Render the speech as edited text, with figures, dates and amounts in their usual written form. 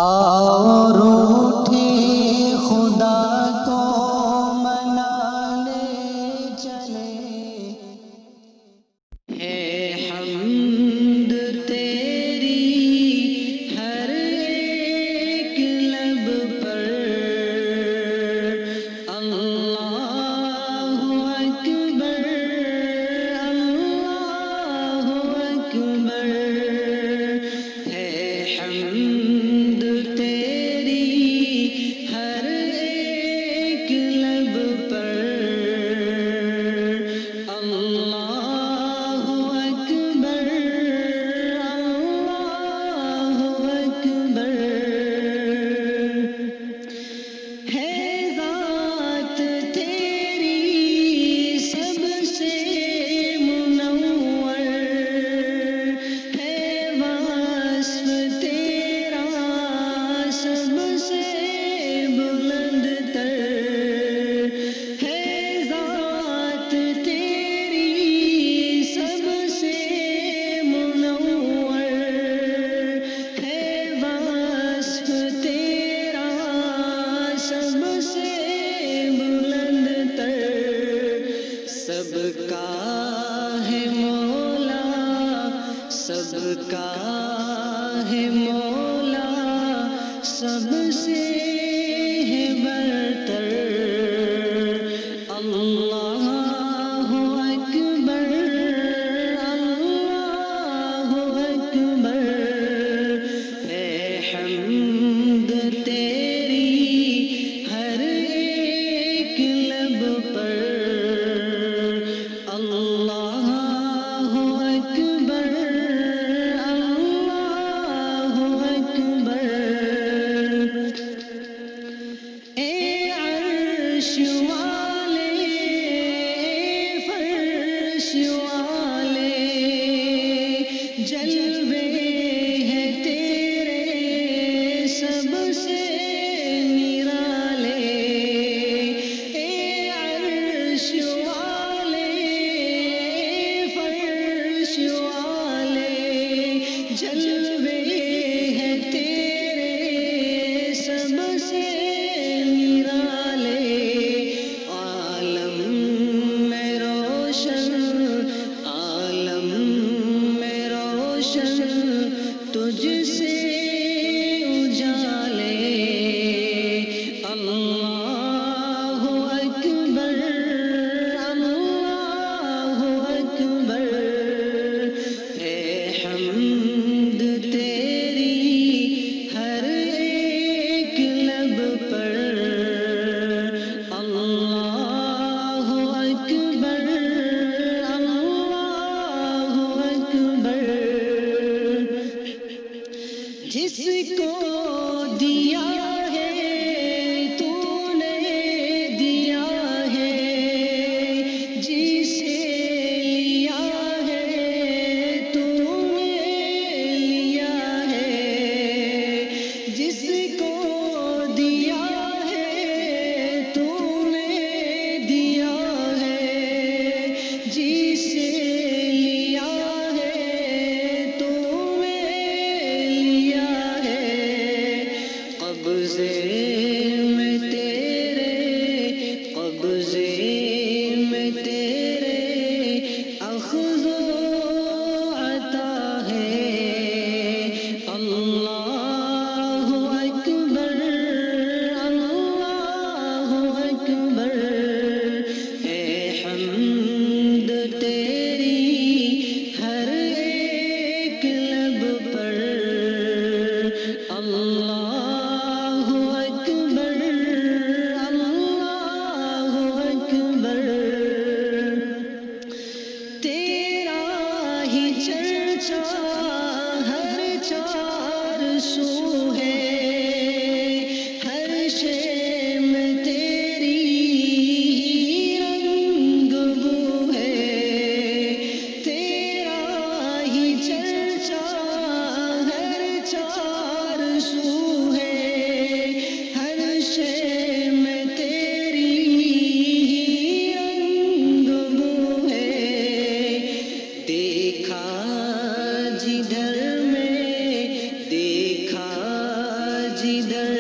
اور اٹھے خدا کو منانے چلے، ہے حمد تیری ہر ایک لب پر، اللہ اکبر اللہ اکبر، ہے حمد تیری ہر ایک لب پر، اللہ اکبر اللہ اکبر، ہے ذات تیری سب سے منور، ہے وصف تیرا سب سے بلند تر، ہے ذات تیری سب سے منور، ہے وصف تیرا سب سے بلند تر، سب کا ہے مولا سب کا ہے مولا، سب سے ہے برتر، اللہ اکبر اللہ اکبر، ہے حمد تیری ہر ایک لب پر، اللہ اکبر اللہ اکبر، اے عرش والے فرش والے، جلوے ہیں تیرے سب سے نرالے، اے عرش والے فرش والے، جلوے ہیں تیرے سب سے نرالے، عالم میں روشن عالم میں روشن تجھ سے اجالے، اللہ اکبر اللہ اکبر، ہے حمد تیری ہر ایک لب پر، اللہ اکبر اللہ اکبر، جس کو دیا ہے تو نے دیا ہے، جسے لیا ہے تو نے لیا ہے، جس کو دیا ہے تو نے دیا ہے، جسے لیا ہے تو نے لیا ہے، قبضے میں تیرے قبضے میں تیرے اخذ و عطا ہے، اللہ اکبر اللہ اکبر، ہے حمد تیری ہر ایک لب پر، اللہ اکبر اللہ اکبر، تیرا ہی چرچا ہر چار سو ہے، ہر شے میں تیری رنگ بو ہے، تیرا ہی چرچا ہر چار سو ہے، ہر شے میں تیری رنگ بو ہے، دیکھا جدھر میں دیکھا جدھر